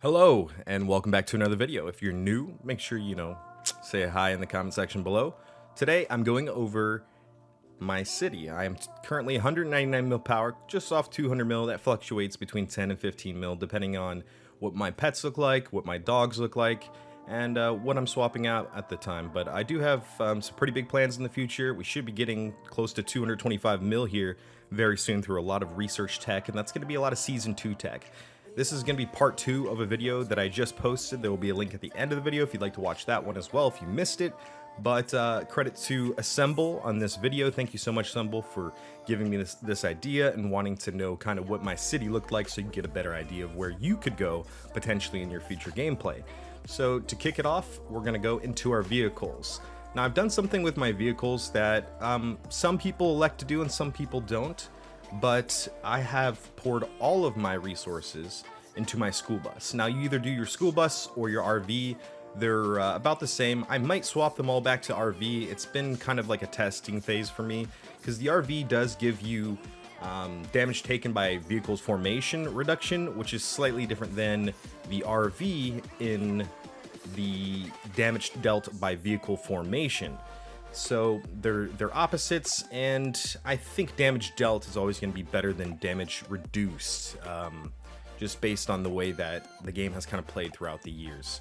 Hello, and welcome back to another video. If you're new, make sure say hi in the comment section below. Today, I'm going over my city. I am currently 199 mil power, just off 200 mil. That fluctuates between 10 and 15 mil, depending on what my pets look like, what my dogs look like, and what I'm swapping out at the time. But I do have some pretty big plans in the future. We should be getting close to 225 mil here very soon through a lot of research tech, and that's going to be a lot of Season 2 tech. This is going to be part 2 of a video that I just posted. There will be a link at the end of the video if you'd like to watch that one as well if you missed it. But credit to Assemble on this video. Thank you so much, Assemble, for giving me this idea and wanting to know kind of what my city looked like so you can get a better idea of where you could go potentially in your future gameplay. So to kick it off, we're going to go into our vehicles. Now, I've done something with my vehicles that some people elect to do and some people don't. But I have poured all of my resources into my school bus. Now, you either do your school bus or your RV. They're about the same. I might swap them all back to RV. It's been kind of like a testing phase for me because the RV does give you damage taken by vehicle's formation reduction, which is slightly different than the RV in the damage dealt by vehicle formation. So they're opposites, and I think damage dealt is always going to be better than damage reduced, just based on the way that the game has kind of played throughout the years.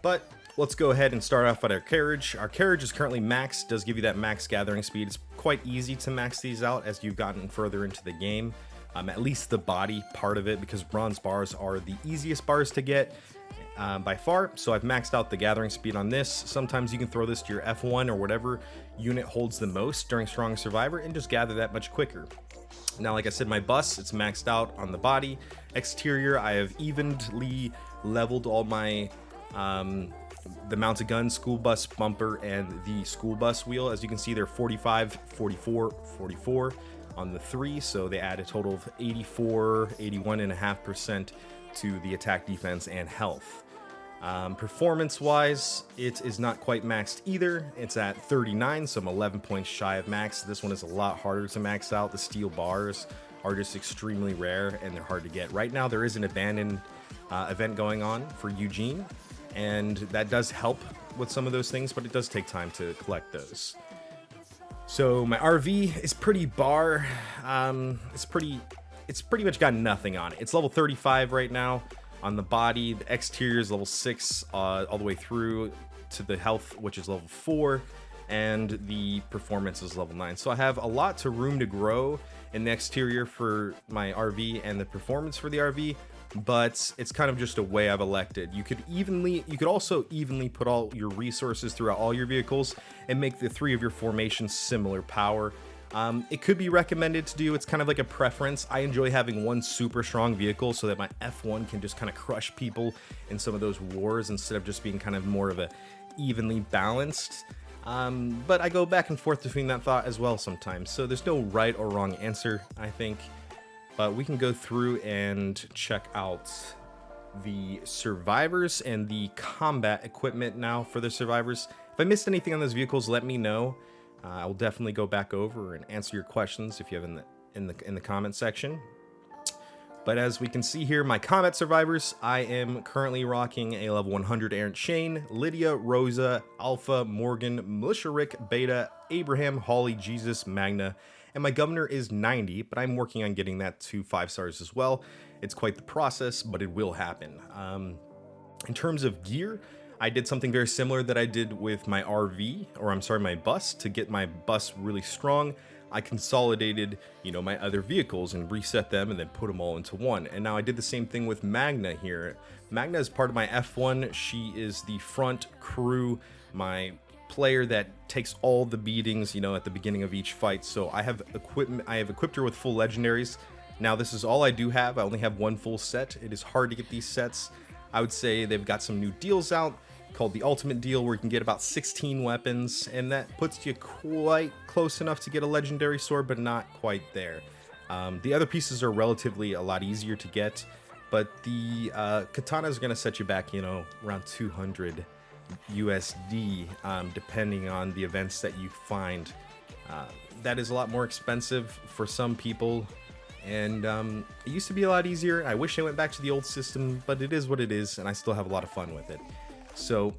But let's go ahead and start off with our carriage. Our carriage is currently maxed, does give you that max gathering speed. It's quite easy to max these out as you've gotten further into the game, at least the body part of it, because bronze bars are the easiest bars to get. By far, so I've maxed out the gathering speed on this. Sometimes you can throw this to your F1 or whatever unit holds the most during Strong Survivor and just gather that much quicker. Now, like I said, my bus, it's maxed out on the body. Exterior, I have evenly leveled all my the mounted gun, school bus bumper, and the school bus wheel. As you can see, they're 45, 44, 44 on the 3, so they add a total of 84, 81.5% to the attack, defense, and health. Performance-wise, it is not quite maxed either. It's at 39, so I'm 11 points shy of max. This one is a lot harder to max out. The steel bars are just extremely rare, and they're hard to get. Right now, there is an abandoned event going on for Eugene, and that does help with some of those things, but it does take time to collect those. So my RV is pretty bar. It's pretty much got nothing on it. It's level 35 right now on the body. The exterior is level 6 all the way through to the health, which is level 4, and the performance is level 9. So I have a lot to room to grow in the exterior for my RV and the performance for the RV, but it's kind of just a way I've elected. You could also evenly put all your resources throughout all your vehicles and make the 3 of your formations similar power. It could be recommended to do. It's kind of like a preference. I enjoy having one super strong vehicle so that my F1 can just kind of crush people in some of those wars instead of just being kind of more of a evenly balanced. But I go back and forth between that thought as well sometimes. So there's no right or wrong answer, I think. But we can go through and check out the survivors and the combat equipment now for the survivors. If I missed anything on those vehicles, let me know. I will definitely go back over and answer your questions if you have in the comment section. But as we can see here, my combat survivors, I am currently rocking a level 100 Errant Shane, Lydia, Rosa, Alpha, Morgan, Militia Rick, Beta, Abraham, Holly, Jesus, Magna, and my governor is 90, but I'm working on getting that to 5 stars as well. It's quite the process, but it will happen. In terms of gear, I did something very similar that I did with my RV, or I'm sorry, my bus. To get my bus really strong, I consolidated, my other vehicles and reset them and then put them all into one. And now I did the same thing with Magna here. Magna is part of my F1. She is the front crew, my player that takes all the beatings, at the beginning of each fight. So I have equipped her with full legendaries. Now this is all I do have. I only have one full set. It is hard to get these sets. I would say they've got some new deals out called the Ultimate Deal where you can get about 16 weapons, and that puts you quite close enough to get a legendary sword, but not quite there. The other pieces are relatively a lot easier to get, but the katana is going to set you back, around 200 USD, depending on the events that you find. That is a lot more expensive for some people. And it used to be a lot easier. I wish I went back to the old system, but it is what it is, and I still have a lot of fun with it. So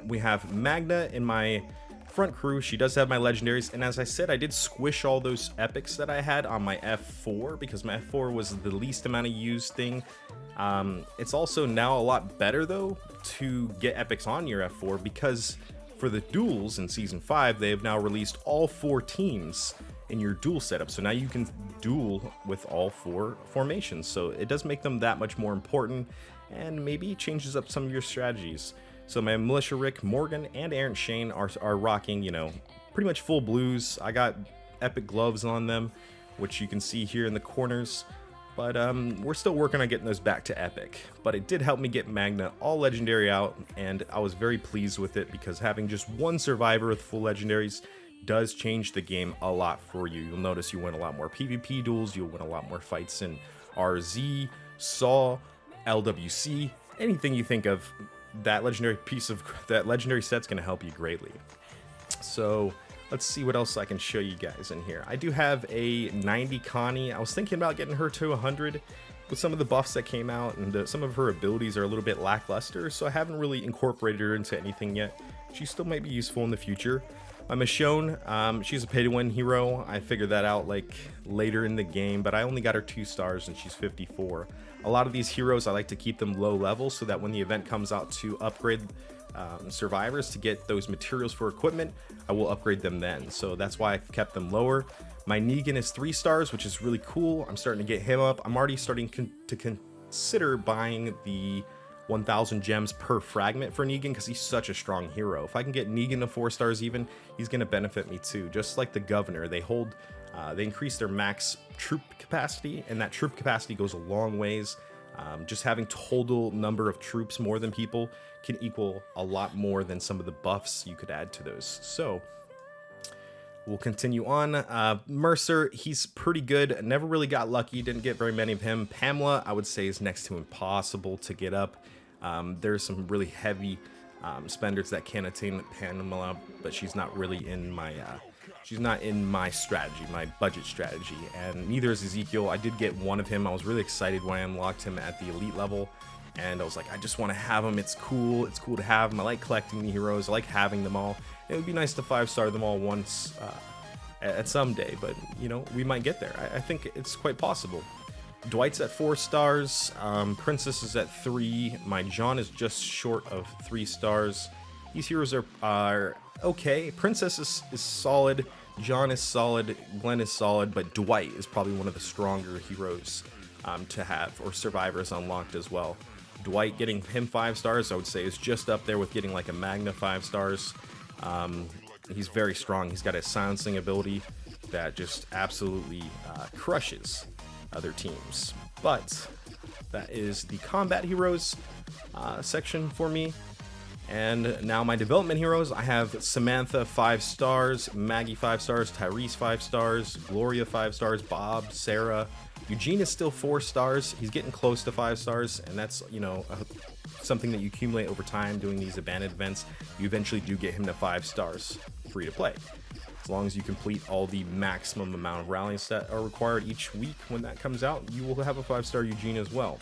we have Magna in my front crew. She does have my legendaries, and as I said, I did squish all those epics that I had on my F4 because my F4 was the least amount of used thing. It's also now a lot better though to get epics on your F4 because for the duels in season 5 they have now released all 4 teams in your duel setup, so now you can duel with all 4 formations, so it does make them that much more important and maybe changes up some of your strategies. So my Militia Rick, Morgan, and Errant Shane are rocking, you know, pretty much full blues. I got epic gloves on them, which you can see here in the corners. But we're still working on getting those back to epic. But it did help me get Magna all legendary out, and I was very pleased with it because having just one survivor with full legendaries does change the game a lot for you. You'll notice you win a lot more PvP duels, you'll win a lot more fights in RZ, SAW, LWC, anything you think of. That legendary set's going to help you greatly. So let's see what else I can show you guys in here. I do have a 90 Connie. I was thinking about getting her to 100 with some of the buffs that came out, and some of her abilities are a little bit lackluster, so I haven't really incorporated her into anything yet. She still might be useful in the future. My Michonne, she's a pay-to-win hero. I figured that out like later in the game, but I only got her 2 stars and she's 54. A lot of these heroes, I like to keep them low level so that when the event comes out to upgrade survivors to get those materials for equipment, I will upgrade them then. So that's why I've kept them lower. My Negan is 3 stars, which is really cool. I'm starting to get him up. I'm already starting to consider buying the 1,000 gems per fragment for Negan because he's such a strong hero. If I can get Negan to 4 stars even, he's going to benefit me too. Just like the Governor, they increase their max troop capacity, and that troop capacity goes a long ways. Just having total number of troops more than people can equal a lot more than some of the buffs you could add to those. So we'll continue on. Mercer, he's pretty good. Never really got lucky. Didn't get very many of him. Pamela, I would say, is next to impossible to get up. There's some really heavy spenders that can attain Pamela, but she's not really in my strategy, my budget strategy. And neither is Ezekiel. I did get one of him. I was really excited when I unlocked him at the elite level. And I was like, I just want to have him. It's cool. It's cool to have him. I like collecting the heroes. I like having them all. It would be nice to 5-star them all once at some day, but you know, we might get there. I think it's quite possible. Dwight's at 4 stars. Princess is at 3. My John is just short of 3 stars. These heroes are okay. Princess is solid. John is solid. Glenn is solid, but Dwight is probably one of the stronger heroes to have, or survivors unlocked as well. Dwight, getting him 5 stars, I would say, is just up there with getting like a Magna 5 stars. He's very strong. He's got a silencing ability that just absolutely crushes other teams. But that is the combat heroes section for me. And now my development heroes, I have Samantha 5 stars, Maggie 5 stars, Tyrese 5 stars, Gloria 5 stars, Bob, Sarah. Eugene is still 4 stars. He's getting close to 5 stars, and that's, you know, something that you accumulate over time doing these abandoned events. You eventually do get him to 5 stars free to play, as long as you complete all the maximum amount of rallies that are required each week. When that comes out, you will have a 5-star Eugene as well.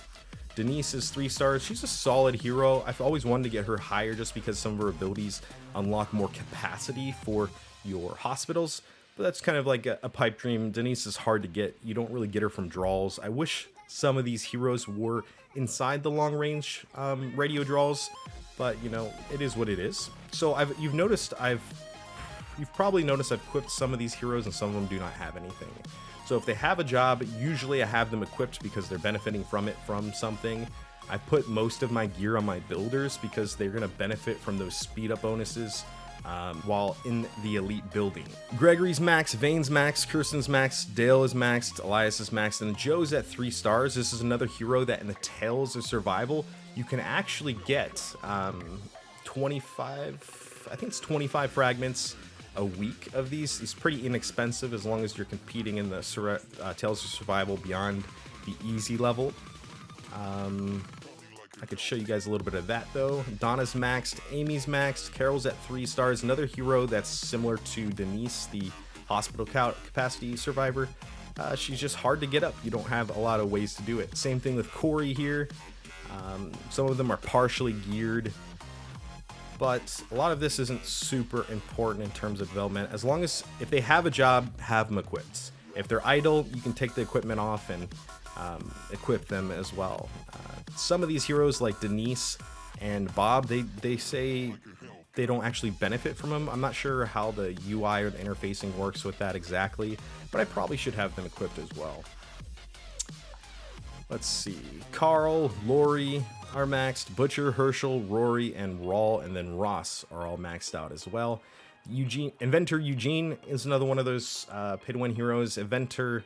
Denise is 3 stars. She's a solid hero. I've always wanted to get her higher just because some of her abilities unlock more capacity for your hospitals, but that's kind of like a pipe dream. Denise is hard to get. You don't really get her from draws. I wish some of these heroes were inside the long range radio draws, but you know, it is what it is. So you've probably noticed I've equipped some of these heroes and some of them do not have anything. So if they have a job, usually I have them equipped because they're benefiting from it from something. I put most of my gear on my builders because they're going to benefit from those speed up bonuses while in the elite building. Gregory's max, Vane's max, Kirsten's max, Dale is maxed, Elias is maxed, and Joe's at 3 stars. This is another hero that in the Tales of Survival, you can actually get 25, I think it's 25 fragments a week of these. It's pretty inexpensive as long as you're competing in the Tales of Survival beyond the easy level. I could show you guys a little bit of that though. Donna's maxed, Amy's maxed, Carol's at 3 stars. Another hero that's similar to Denise, the hospital capacity survivor. she's just hard to get up. You don't have a lot of ways to do it. Same thing with Corey here. Some of them are partially geared, but a lot of this isn't super important in terms of development. As long as, if they have a job, have them equipped. If they're idle, you can take the equipment off and equip them as well. Some of these heroes like Denise and Bob, they say they don't actually benefit from them. I'm not sure how the UI or the interfacing works with that exactly, but I probably should have them equipped as well. Let's see. Carl, Lori are maxed. Butcher, Herschel, Rory, and Rawl, and then Ross are all maxed out as well. Inventor Eugene is another one of those pay-to-win heroes. Inventor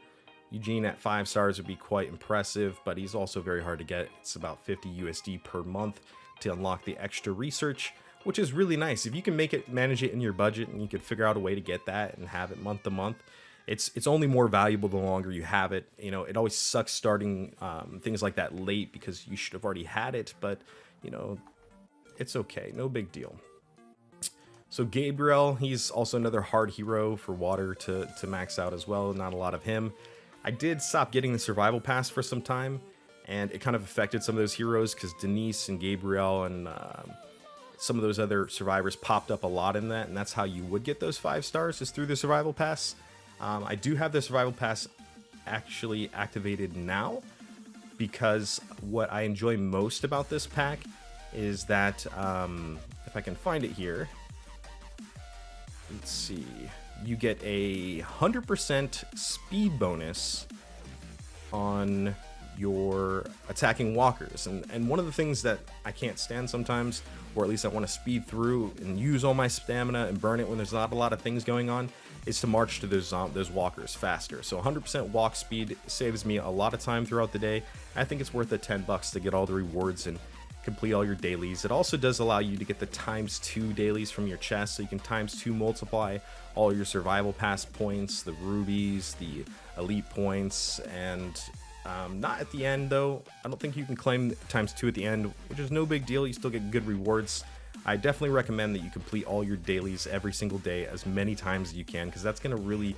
Eugene at 5 stars would be quite impressive, but he's also very hard to get. It's about 50 USD per month to unlock the extra research, which is really nice. If you can manage it in your budget, and you can figure out a way to get that and have it month to month, it's only more valuable the longer you have it. You know, it always sucks starting things like that late because you should have already had it, but you know, it's okay, no big deal. So Gabriel, he's also another hard hero for water to max out as well. Not a lot of him. I did stop getting the survival pass for some time, and it kind of affected some of those heroes because Denise and Gabriel and some of those other survivors popped up a lot in that, and that's how you would get those 5 stars, is through the survival pass. I do have the survival pass actually activated now, because what I enjoy most about this pack is that if I can find it here, let's see, you get a 100% speed bonus on your attacking walkers. And one of the things that I can't stand sometimes, or at least I want to speed through and use all my stamina and burn it when there's not a lot of things going on, is to march to those walkers faster. So 100% walk speed saves me a lot of time throughout the day. I think it's worth the $10 to get all the rewards and complete all your dailies. It also does allow you to get the ×2 dailies from your chest, so you can ×2 multiply all your survival pass points, the rubies, the elite points, and not at the end though. I don't think you can claim ×2 at the end, which is no big deal. You still get good rewards. I definitely recommend that you complete all your dailies every single day as many times as you can, because that's going to really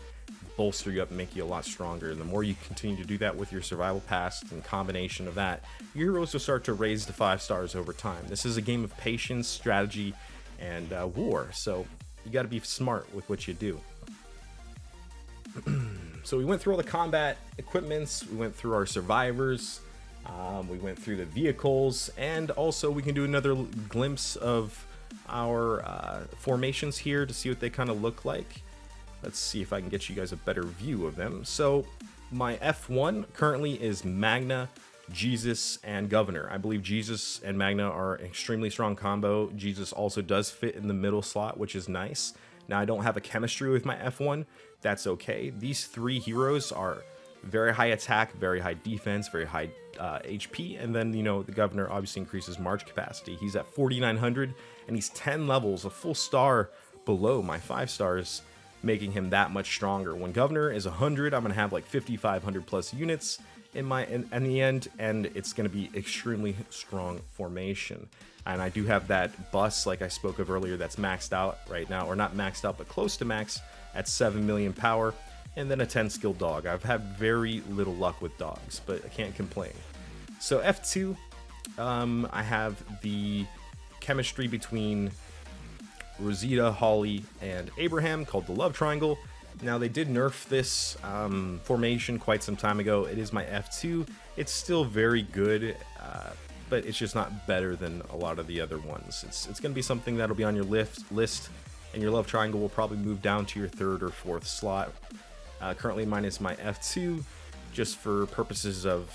bolster you up and make you a lot stronger. And the more you continue to do that with your survival pass and combination of that, your heroes will start to raise to 5 stars over time. This is a game of patience, strategy, and war, so you got to be smart with what you do. So we went through all the combat equipments, we went through our survivors, we went through the vehicles, and also we can do another glimpse of our formations here to see what they kind of look like. Let's see if I can get you guys a better view of them. So my F1 currently is Magna, Jesus, and Governor. I believe Jesus and Magna are an extremely strong combo. Jesus also does fit in the middle slot, which is nice. Now I don't have a chemistry with my F1. That's okay. These 3 heroes are very high attack, very high defense, very high HP, and then, you know, the Governor obviously increases march capacity. He's at 4,900, and he's 10 levels, a full star below my 5 stars, making him that much stronger. When Governor is 100, I'm gonna have like 5,500 plus units in the end, and it's gonna be extremely strong formation. And I do have that bus, like I spoke of earlier, that's maxed out right now, or not maxed out, but close to max at 7 million power. And then a 10 skill dog. I've had very little luck with dogs, but I can't complain. So F2, I have the chemistry between Rosita, Holly, and Abraham called the Love Triangle. Now they did nerf this formation quite some time ago. It is my F2. It's still very good, but it's just not better than a lot of the other ones. It's going to be something that'll be on your list, and your Love Triangle will probably move down to your 3rd or 4th slot. Currently mine is my F2, just for purposes of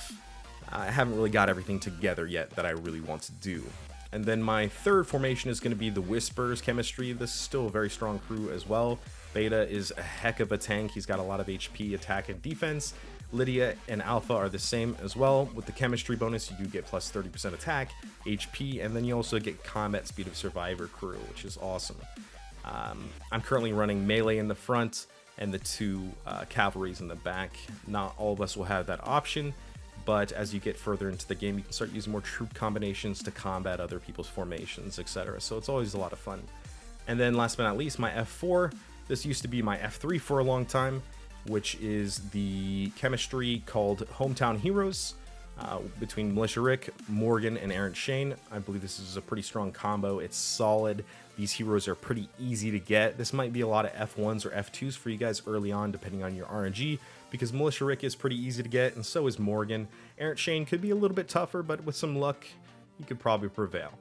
I haven't really got everything together yet that I really want to do. And then my 3rd formation is going to be the Whispers chemistry. This is still a very strong crew as well. Beta is a heck of a tank. He's got a lot of HP, attack, and defense. Lydia and Alpha are the same as well. With the chemistry bonus, you do get plus 30% attack, HP, and then you also get combat speed of Survivor crew, which is awesome. I'm currently running melee in the front and the 2 cavalries in the back. Not all of us will have that option, but as you get further into the game, you can start using more troop combinations to combat other people's formations, etc. So it's always a lot of fun. And then last but not least, my F4. This used to be my F3 for a long time. which is the chemistry called Hometown Heroes, between Militia Rick, Morgan, and Errant Shane. I believe this is a pretty strong combo. It's solid. These heroes are pretty easy to get. This might be a lot of F1s or F2s for you guys early on, depending on your RNG, because Militia Rick is pretty easy to get, and so is Morgan. Errant Shane could be a little bit tougher, but with some luck, you could probably prevail.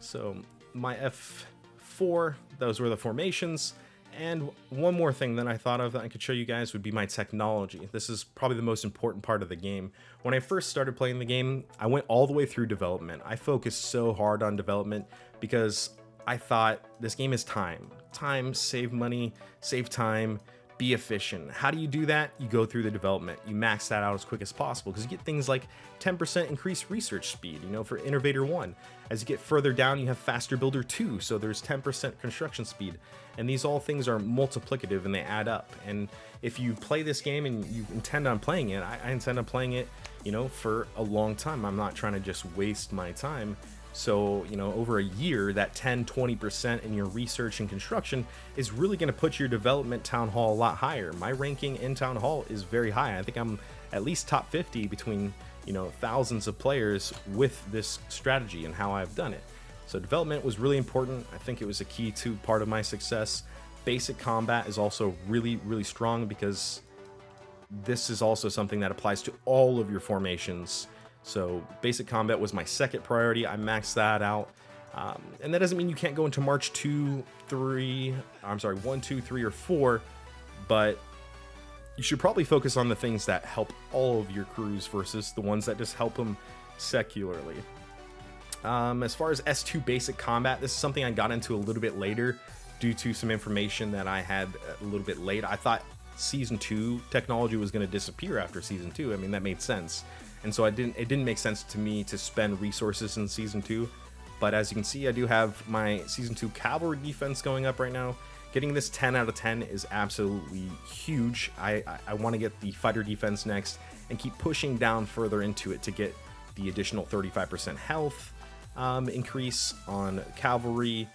So my F4, those were the formations. And one more thing that I thought of that I could show you guys would be my technology. This is probably the most important part of the game. When I first started playing the game, I went all the way through development. I focused so hard on development because I thought this game is time. Time, save money, save time, be efficient. How do you do that? You go through the development. You max that out as quick as possible because you get things like 10% increased research speed, for Innovator 1. As you get further down, you have Faster Builder 2, so there's 10% construction speed. And these all things are multiplicative and they add up. And if you play this game and you intend on playing it, I intend on playing it, for a long time. I'm not trying to just waste my time. So, over a year, that 10-20% in your research and construction is really going to put your development town hall a lot higher. My ranking in town hall is very high. I think I'm at least top 50 between, thousands of players with this strategy and how I've done it. So development was really important. I think it was a key to part of my success. Basic combat is also really, really strong because this is also something that applies to all of your formations. So basic combat was my second priority. I maxed that out. And that doesn't mean you can't go into March 1, 2, 3, or 4, but you should probably focus on the things that help all of your crews versus the ones that just help them secularly. As far as S2 basic combat, this is something I got into a little bit later due to some information that I had a little bit late. I thought Season 2 technology was going to disappear after Season 2. I mean, that made sense. And so it didn't make sense to me to spend resources in Season 2. But as you can see, I do have my Season 2 cavalry defense going up right now. Getting this 10 out of 10 is absolutely huge. I want to get the fighter defense next and keep pushing down further into it to get the additional 35% health increase on cavalry,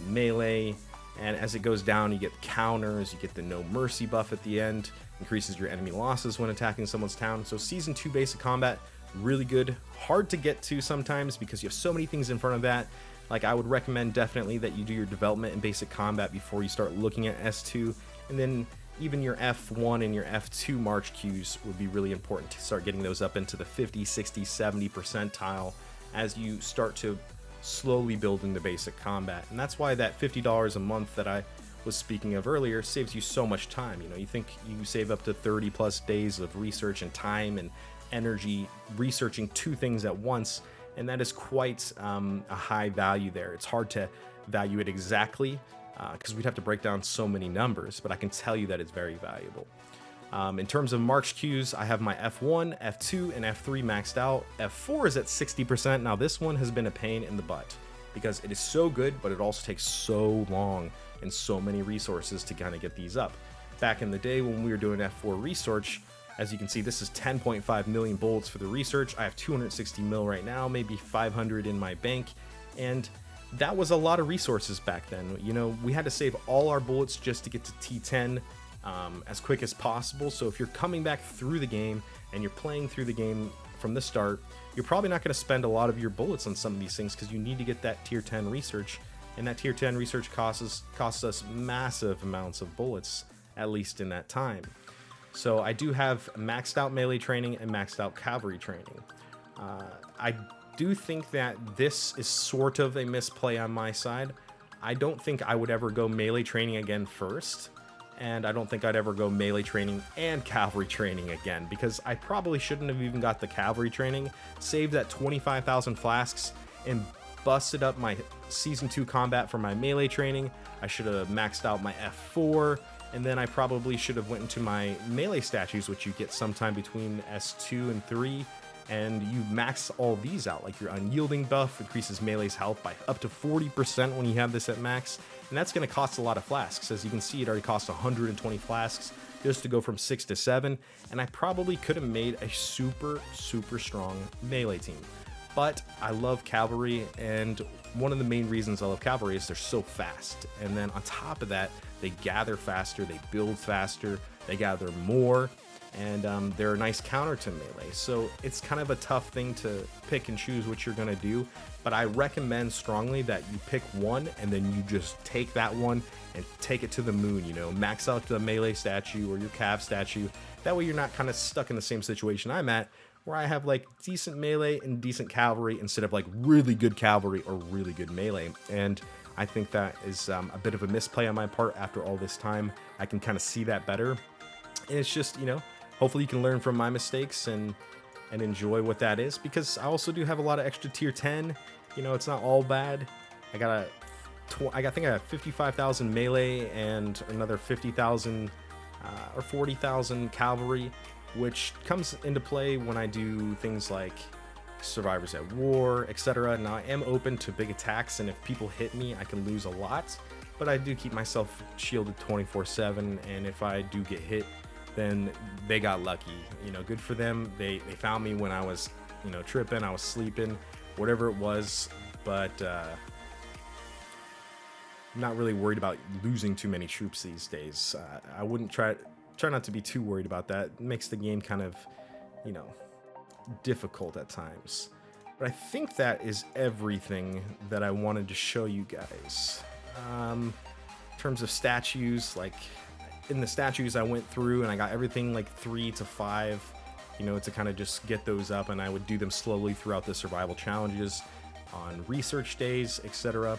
melee, and as it goes down, you get counters, you get the no mercy buff at the end, increases your enemy losses when attacking someone's town. So Season 2 basic combat, really good. Hard to get to sometimes because you have so many things in front of that. Like, I would recommend definitely that you do your development in basic combat before you start looking at S2, and then even your F1 and your F2 march queues would be really important to start getting those up into the 50, 60, 70 percentile as you start to slowly build into basic combat. And that's why that $50 a month that I was speaking of earlier saves you so much time. You think you save up to 30 plus days of research and time and energy researching two things at once, and that is quite a high value there. It's hard to value it exactly because we'd have to break down so many numbers, but I can tell you that it's very valuable. In terms of march queues, I have my F1, F2, and F3 maxed out. F4 is at 60%. Now this one has been a pain in the butt because it is so good, but it also takes so long and so many resources to kind of get these up. Back in the day when we were doing F4 research, as you can see, this is 10.5 million bullets for the research. I have 260 mil right now, maybe 500 in my bank, and that was a lot of resources back then. We had to save all our bullets just to get to T10 as quick as possible. So if you're coming back through the game and you're playing through the game from the start, you're probably not going to spend a lot of your bullets on some of these things because you need to get that tier 10 research, and that tier 10 research costs us massive amounts of bullets, at least in that time. So I do have maxed out melee training and maxed out cavalry training. I do think that this is sort of a misplay on my side. I don't think I would ever go melee training again first, and I don't think I'd ever go melee training and cavalry training again, because I probably shouldn't have even got the cavalry training, saved that 25,000 flasks, and busted up my Season 2 combat for my melee training. I should have maxed out my F4, and then I probably should have went into my melee statues, which you get sometime between S2 and 3, and you max all these out. Like your unyielding buff increases melee's health by up to 40% when you have this at max, and that's going to cost a lot of flasks. As you can see, it already costs 120 flasks just to go from 6 to 7, and I probably could have made a super strong melee team. but I love cavalry, and one of the main reasons I love cavalry is they're so fast. And then on top of that, they gather faster, they build faster, they gather more, and they're a nice counter to melee. So it's kind of a tough thing to pick and choose what you're gonna do, but I recommend strongly that you pick one and then you just take that one and take it to the moon, you know, max out the melee statue or your cav statue. That way you're not kind of stuck in the same situation I'm at, where I have like decent melee and decent cavalry instead of like really good cavalry or really good melee. And I think that is a bit of a misplay on my part. After all this time, I can kind of see that better. And it's just, you know, hopefully you can learn from my mistakes and enjoy what that is, because I also do have a lot of extra tier 10. You know, it's not all bad. I think I have 55,000 melee and another 50,000 or 40,000 cavalry, which comes into play when I do things like Survivors at War, etc. Now I am open to big attacks, and if people hit me, I can lose a lot, but I do keep myself shielded 24/7, and if I do get hit, then they got lucky. You know, good for them. They found me when I was, you know, tripping, I was sleeping, whatever it was, but I'm not really worried about losing too many troops these days. I wouldn't try not to be too worried about that. It makes the game kind of, you know, difficult at times. But I think that is everything that I wanted to show you guys. In terms of statues, like in the statues I went through and I got everything like 3 to 5, you know, to kind of just get those up, and I would do them slowly throughout the survival challenges on research days, etc.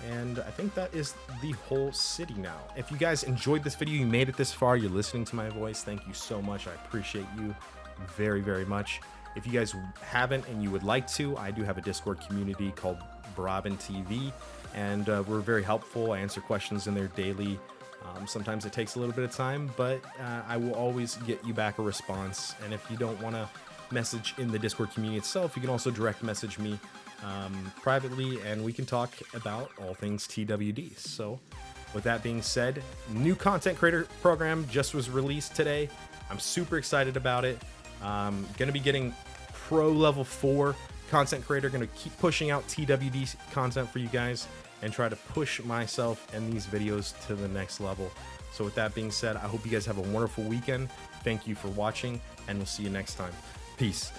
And I think that is the whole city now. If you guys enjoyed this video, you made it this far, you're listening to my voice, thank you so much. I appreciate you very, very much. If you guys haven't and you would like to, I do have a Discord community called Brabant TV, and we're very helpful. I answer questions in there daily. Sometimes it takes a little bit of time, but I will always get you back a response. And if you don't want to message in the Discord community itself, you can also direct message me privately, and we can talk about all things TWD. So with that being said, new content creator program just was released today. I'm super excited about it. Gonna be getting pro level 4 content creator, gonna keep pushing out TWD content for you guys and try to push myself and these videos to the next level. So with that being said, I hope you guys have a wonderful weekend. Thank you for watching, and we'll see you next time. Peace.